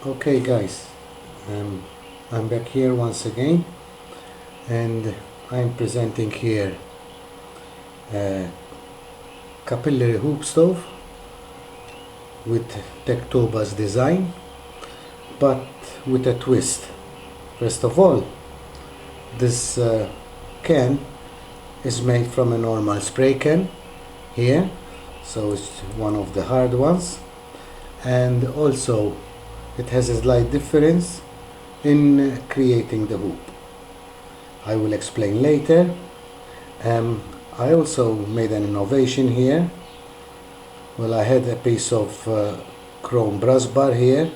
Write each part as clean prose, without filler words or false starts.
Okay guys, I'm back here once again, and I'm presenting here a capillary hoop stove with tetkoba's design, but with a twist. First of all, this can is made from a normal spray can here, so it's one of the hard ones, and also it has a slight difference in creating the hoop. I will explain later. I also made an innovation here. Well, I had a piece of chrome brass bar here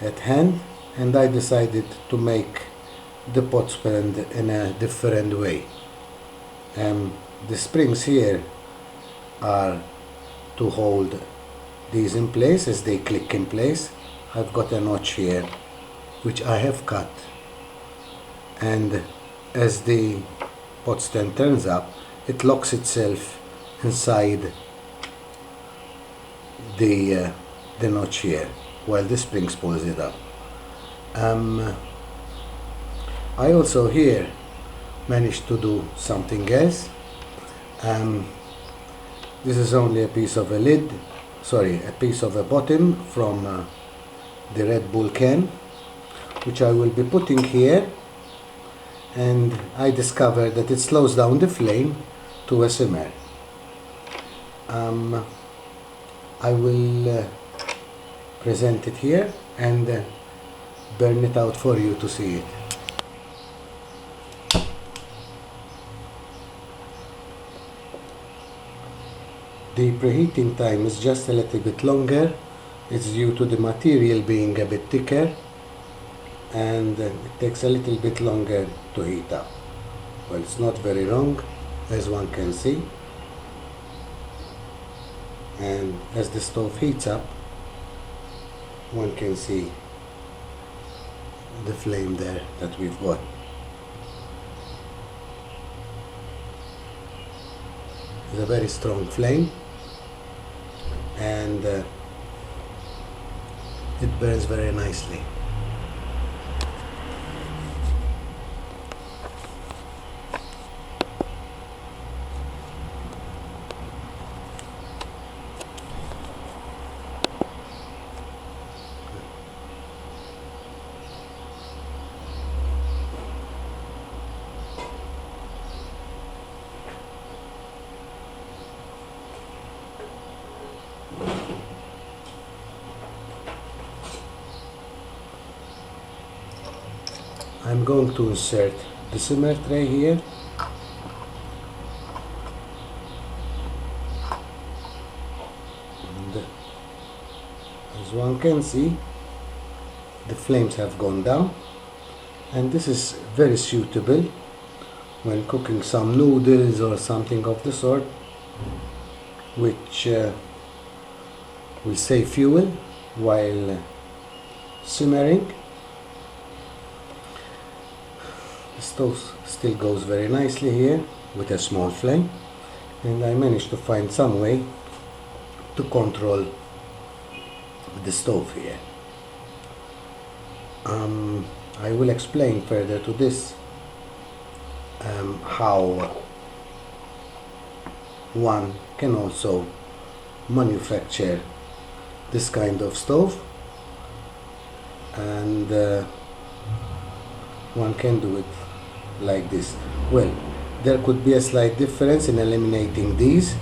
at hand, and I decided to make the pot stand in a different way. The springs here are to hold these in place as they click in place. I've got a notch here which I have cut, and as the pot stand turns up, it locks itself inside the notch here while the springs pulls it up. I also here managed to do something else. This is only a piece of a lid, a piece of a bottom from the redbull can, which I will be putting here, and I discovered that it slows down the flame to a simmer. I will present it here and burn it out for you to see it. The preheating time is just a little bit longer. It's due to the material being a bit thicker, and it takes a little bit longer to heat up. Well, it's not very long, as one can see, and as the stove heats up, one can see the flame there that we've got. It's a very strong flame, and it burns very nicely. I'm going to insert the simmer tray here, and as one can see, the flames have gone down, and this is very suitable when cooking some noodles or something of the sort, which will save fuel while simmering. The stove still goes very nicely here with a small flame, and I managed to find some way to control the stove here. I will explain further to this how one can also manufacture this kind of stove, and one can do it like this. Well, there could be a slight difference in eliminating these.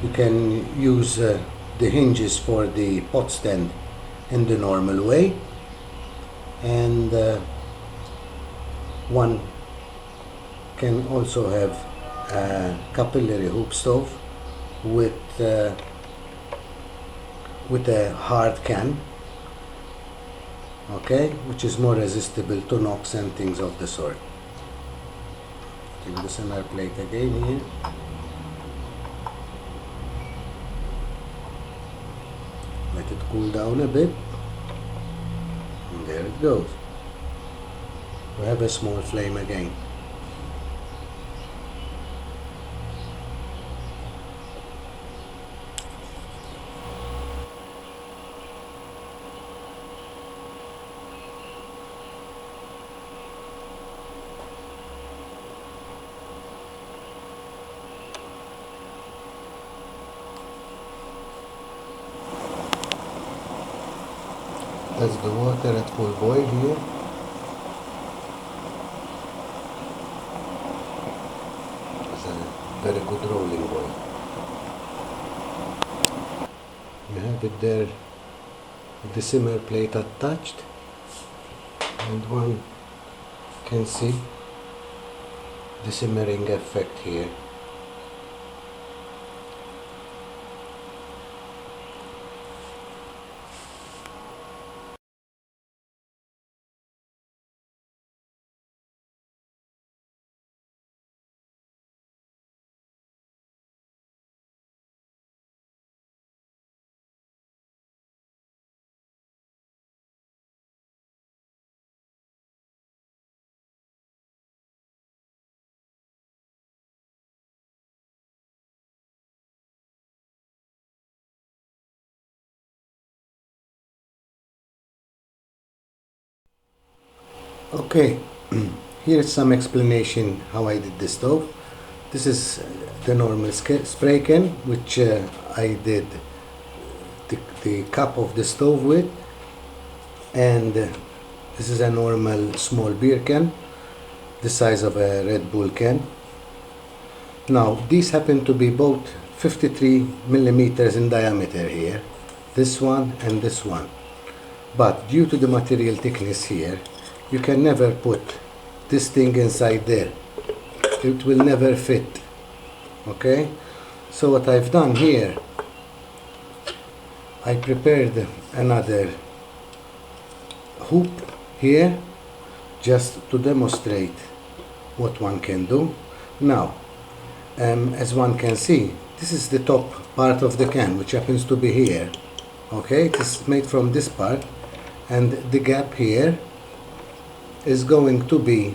You can use the hinges for the pot stand in the normal way, and one can also have a capillary hoop stove with a hard can, okay, which is more resistible to knocks and things of the sort. Take the simmer plate again here. Let it cool down a bit, and there it goes. We have a small flame again. That's the water at full boil here. It's a very good rolling boil. You have it there, the simmer plate attached, and one can see the simmering effect here. Okay, here's some explanation how I did the stove. This is the normal spray can, which I did the cup of the stove with, and this is a normal small beer can, the size of a Red Bull can. Now, these happen to be both 53 millimeters in diameter here, this one and this one. But due to the material thickness here, you can never put this thing inside there. It will never fit. Okay? So what I've done here, I prepared another hoop here just to demonstrate what one can do. Now, as one can see, this is the top part of the can, which happens to be here. Okay? It is made from this part, and the gap here is going to be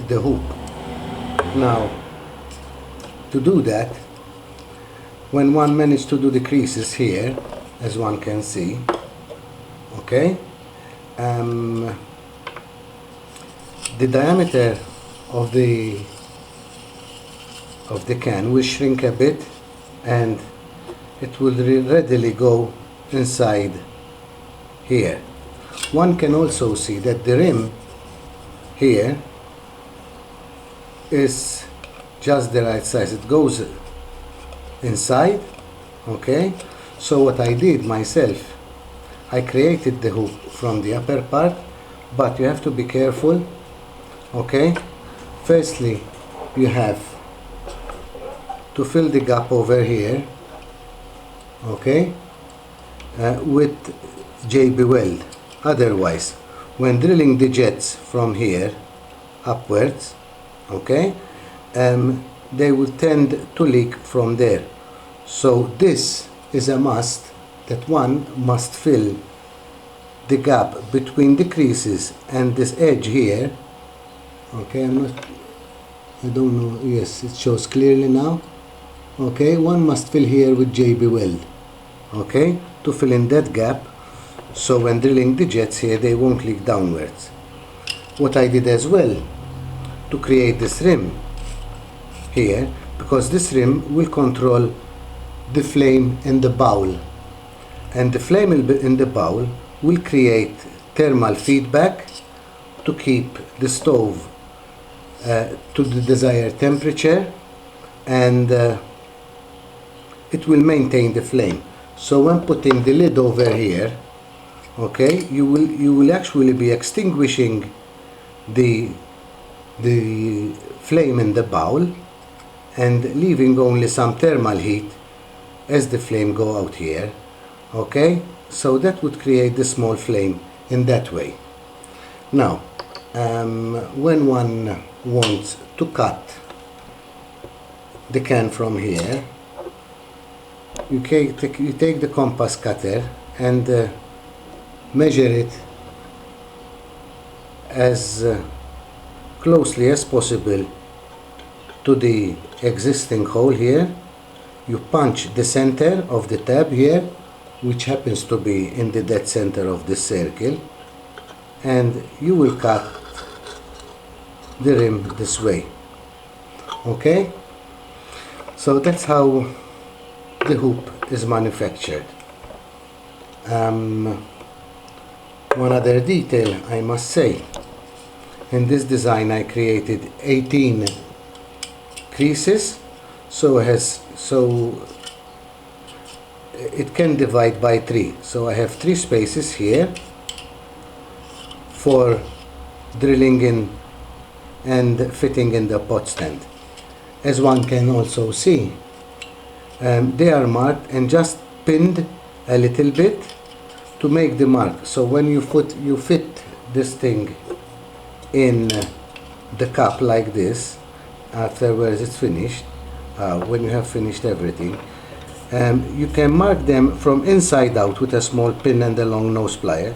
the hoop. Now, to do that, when one managed to do the creases here, as one can see, okay, the diameter of the can will shrink a bit, and it will readily go inside here. One can also see that the rim here is just the right size. It goes inside. Okay, so what I did myself, I created the hoop from the upper part, but you have to be careful. Okay, firstly you have to fill the gap over here, okay, with JB weld. Otherwise, when drilling the jets from here upwards, okay, they will tend to leak from there. So this is a must, that one must fill the gap between the creases and this edge here. Okay, I don't know, yes, it shows clearly now. Okay, one must fill here with JB weld, okay, to fill in that gap, so when drilling the jets here they won't leak downwards. What I did as well to create this rim here, because this rim will control the flame in the bowl, and the flame in the bowl will create thermal feedback to keep the stove to the desired temperature, and it will maintain the flame. So when putting the lid over here, okay, you will actually be extinguishing the flame in the bowl and leaving only some thermal heat as the flame go out here. Okay, so that would create the small flame in that way. Now, when one wants to cut the can from here, you take the compass cutter and measure it as closely as possible to the existing hole here. You punch the center of the tab here, which happens to be in the dead center of the circle, and you will cut the rim this way. Okay, so that's how the hoop is manufactured. One other detail I must say, in this design I created 18 creases, so it can divide by 3. So I have 3 spaces here for drilling in and fitting in the pot stand. As one can also see, they are marked and just pinned a little bit to make the mark. So when you fit this thing in the cup like this, afterwards it's finished, when you have finished everything, you can mark them from inside out with a small pin and a long nose plier,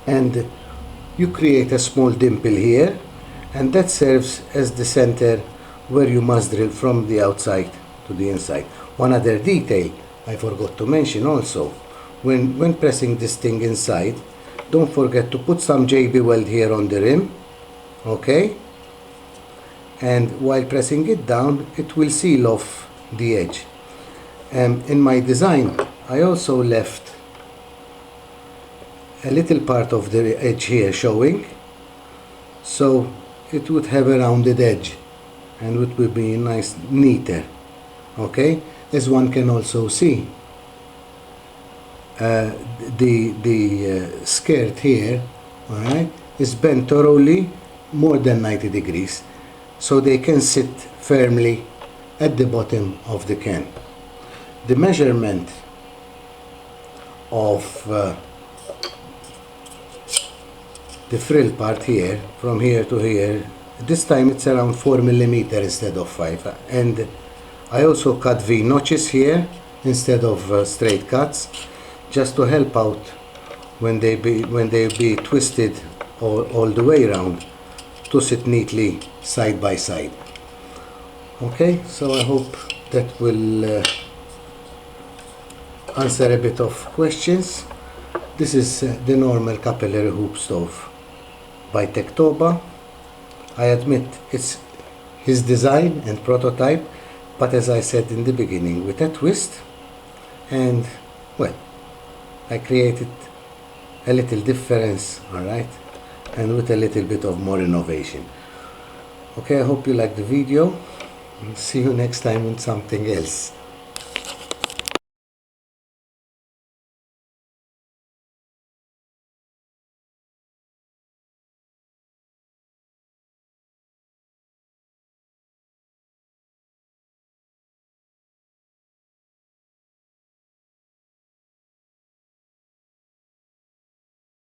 and you create a small dimple here, and that serves as the center where you must drill from the outside to the inside. One other detail I forgot to mention also, when pressing this thing inside, don't forget to put some JB weld here on the rim, okay? And while pressing it down, it will seal off the edge. In my design, I also left a little part of the edge here showing, so it would have a rounded edge and it would be nice, neater, okay? As one can also see, the skirt here, all right, is bent thoroughly more than 90 degrees, so they can sit firmly at the bottom of the can. The measurement of the frill part here, from here to here, this time it's around 4 millimeters instead of 5, and I also cut V notches here instead of straight cuts, just to help out when they be twisted all the way around, to sit neatly side by side. Okay, so I hope that will answer a bit of questions. This is the normal capillary hoop stove by tetkoba. I admit it's his design and prototype, but as I said in the beginning, with a twist, and well, I created a little difference, alright, and with a little bit of more innovation. Okay, I hope you liked the video, and see you next time on something else.